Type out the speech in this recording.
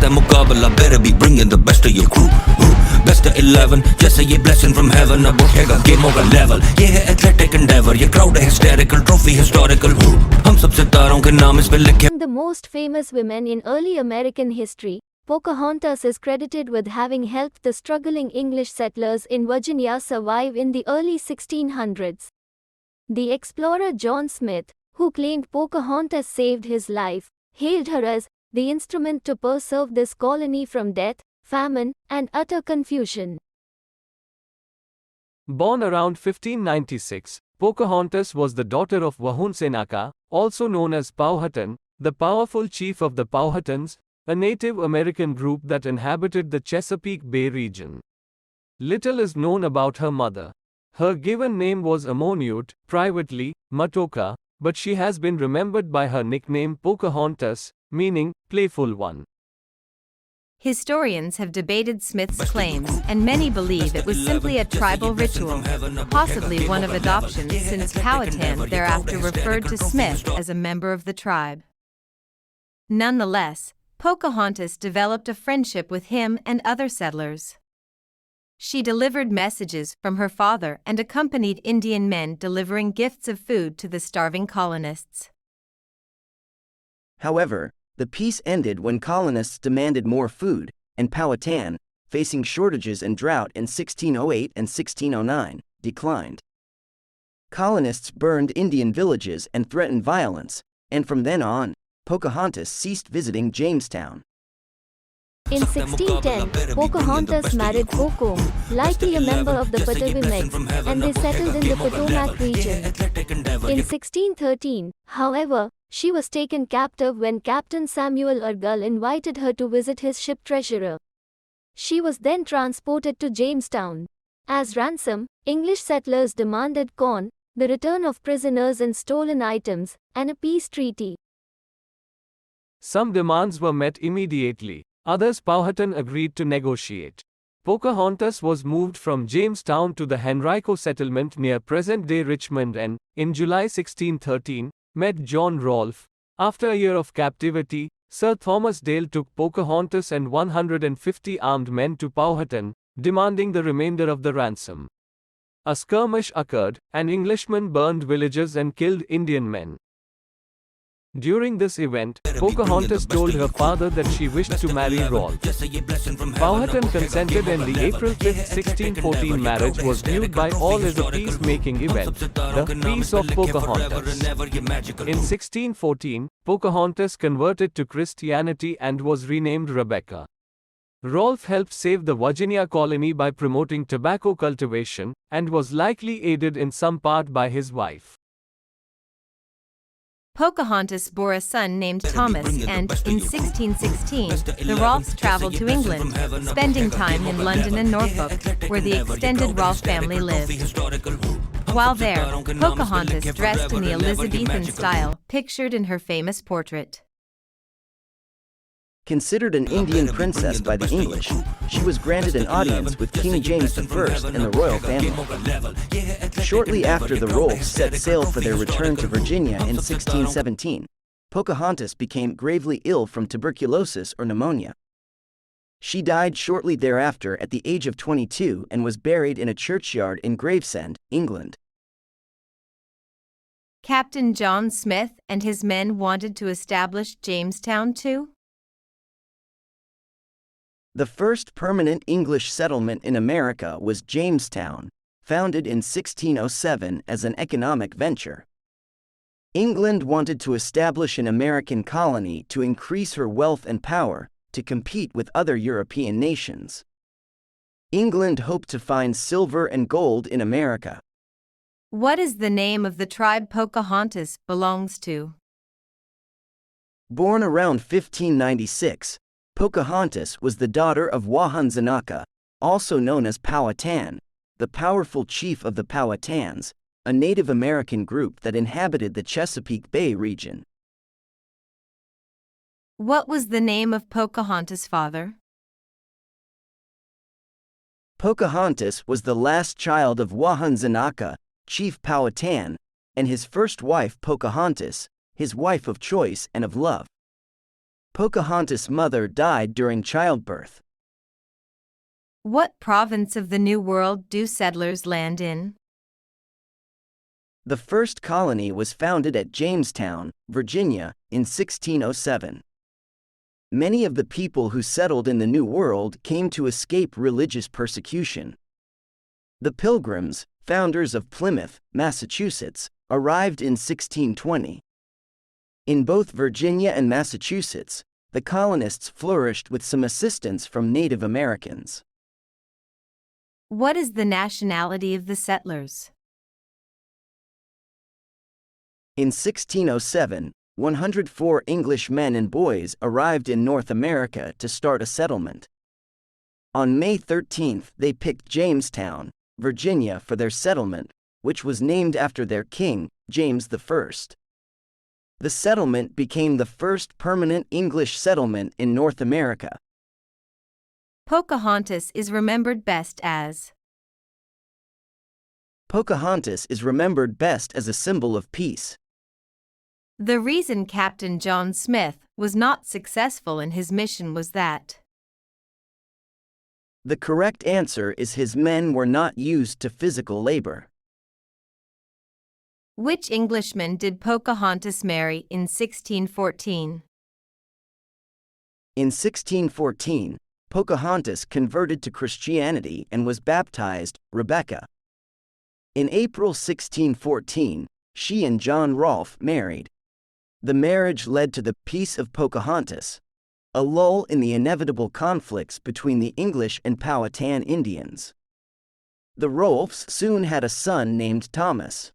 सकता है मुकाबला, better be bringing the best of your crew. Best of 11, जैसे ये blessing from heaven, अब उठेगा game over level. ये है athletic endeavor, ये crowd है hysterical, trophy historical. हम सब सितारों के नाम इस पे लिखे. The most famous women in early American history, Pocahontas is credited with having helped the struggling English settlers in Virginia survive in the early 1600s. The explorer John Smith, who claimed Pocahontas saved his life, hailed her as the instrument to preserve this colony from death, famine, and utter confusion. Born around 1596, Pocahontas was the daughter of Wahunsenaka, also known as Powhatan, the powerful chief of the Powhatans, a Native American group that inhabited the Chesapeake Bay region. Little is known about her mother. Her given name was Amonute, privately, Matoka, but she has been remembered by her nickname Pocahontas, meaning playful one. Historians have debated Smith's claims, and many believe it was simply a tribal ritual, possibly one of adoption, since Powhatan thereafter referred to Smith as a member of the tribe. Nonetheless, Pocahontas developed a friendship with him and other settlers. She delivered messages from her father and accompanied Indian men delivering gifts of food to the starving colonists. However, the peace ended when colonists demanded more food, and Powhatan, facing shortages and drought in 1608 and 1609, declined. Colonists burned Indian villages and threatened violence, and from then on, Pocahontas ceased visiting Jamestown. In 1610, Pocahontas married Pocahom, likely a member of the Potawatomi, and they settled in the Potomac region. In 1613, however, she was taken captive when Captain Samuel Argall invited her to visit his ship treasurer. She was then transported to Jamestown. As ransom, English settlers demanded corn, the return of prisoners and stolen items, and a peace treaty. Some demands were met immediately, others Powhatan agreed to negotiate. Pocahontas was moved from Jamestown to the Henrico settlement near present-day Richmond and, in July 1613, met John Rolfe. After a year of captivity, Sir Thomas Dale took Pocahontas and 150 armed men to Powhatan, demanding the remainder of the ransom. A skirmish occurred, and Englishmen burned villages and killed Indian men. During this event, Pocahontas told her father that she wished to marry Rolfe. Powhatan consented, and the April 5, 1614 marriage was viewed by all as a peacemaking event, the Peace of Pocahontas. In 1614, Pocahontas converted to Christianity and was renamed Rebecca. Rolfe helped save the Virginia colony by promoting tobacco cultivation, and was likely aided in some part by his wife. Pocahontas bore a son named Thomas, and, in 1616, the Rolfes traveled to England, spending time in London and Norfolk, where the extended Rolfe family lived. While there, Pocahontas dressed in the Elizabethan style pictured in her famous portrait. Considered an Indian princess by the English, she was granted an audience with King James I and the royal family. Shortly after the Rolfes set sail for their return to Virginia in 1617, Pocahontas became gravely ill from tuberculosis or pneumonia. She died shortly thereafter at the age of 22 and was buried in a churchyard in Gravesend, England. Captain John Smith and his men wanted to establish Jamestown too? The first permanent English settlement in America was Jamestown, founded in 1607 as an economic venture. England wanted to establish an American colony to increase her wealth and power, to compete with other European nations. England hoped to find silver and gold in America. What is the name of the tribe Pocahontas belongs to? Born around 1596, Pocahontas was the daughter of Wahunsenaka, also known as Powhatan, the powerful chief of the Powhatans, a Native American group that inhabited the Chesapeake Bay region. What was the name of Pocahontas' father? Pocahontas was the last child of Wahunsenaka, Chief Powhatan, and his first wife Pocahontas, his wife of choice and of love. Pocahontas' mother died during childbirth. What province of the New World do settlers land in? The first colony was founded at Jamestown, Virginia, in 1607. Many of the people who settled in the New World came to escape religious persecution. The Pilgrims, founders of Plymouth, Massachusetts, arrived in 1620. In both Virginia and Massachusetts, the colonists flourished with some assistance from Native Americans. What is the nationality of the settlers? In 1607, 104 English men and boys arrived in North America to start a settlement. On May 13, they picked Jamestown, Virginia for their settlement, which was named after their king, James I. The settlement became the first permanent English settlement in North America. Pocahontas is remembered best as. Pocahontas is remembered best as a symbol of peace. The reason Captain John Smith was not successful in his mission was that. The correct answer is his men were not used to physical labor. Which Englishman did Pocahontas marry in 1614? In 1614, Pocahontas converted to Christianity and was baptized Rebecca. In April 1614, she and John Rolfe married. The marriage led to the Peace of Pocahontas, a lull in the inevitable conflicts between the English and Powhatan Indians. The Rolfes soon had a son named Thomas.